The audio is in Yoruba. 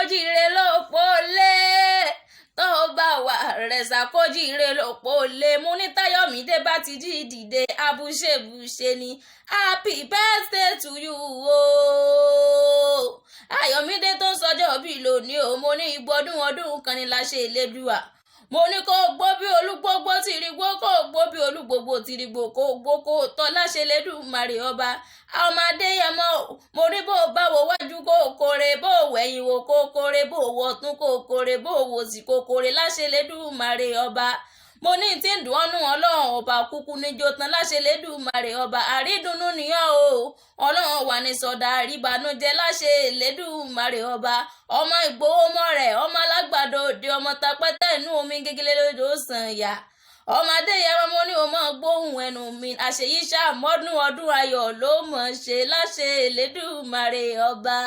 kójíire lópó lé tó bá wà rẹ̀sà kójíire lópó lé mú ní táyọ̀mídé bá ti jí dìde abúṣebúṣe ni happy birthday to you o. Ayọ̀mídé tó ń sọjọ́ bí lónìí o mo ní ìgbọ́dún ọdún kan ní láṣẹ Elédùà. Mo ní kó gbó bí olúgbógbó tìrìgbó kó gbó bí olúgbógbó tìrìgbó kó gbó kó tọ́ láṣẹ Elédùmarè ọba. Ọmọ Adéyẹmọ mo ní bó bá wo wájú kó kórè bó wẹ̀yìn wò kó kórè bó wo ọ̀tún kó kórè bó wo sì kó kórè láṣẹ Elédùmarè ọba. Mo ní tí ń dùn ọ́nù ọlọ́run ọba kúkú níjó tán láṣẹ Elédùmarè ọba àrídùnnú nìyàn o ọlọ́run wà ní sọ̀dà àríbànújẹ́ láṣẹ Elédùmarè ọba. Ọmọ Ìgbòho mọ́ rẹ̀ ọmọ alágbàdo òde ọmọ tapẹ́tẹ́ inú omi gégélé lódò sàn yá. Ọmọ Adéyẹmọ mo ní o mọ gbóhùn ẹnu mi àṣeyíṣà mọ́dún ọdún ayọ̀ ló mọ̀ ṣe láṣẹ Elédùmarè ọba.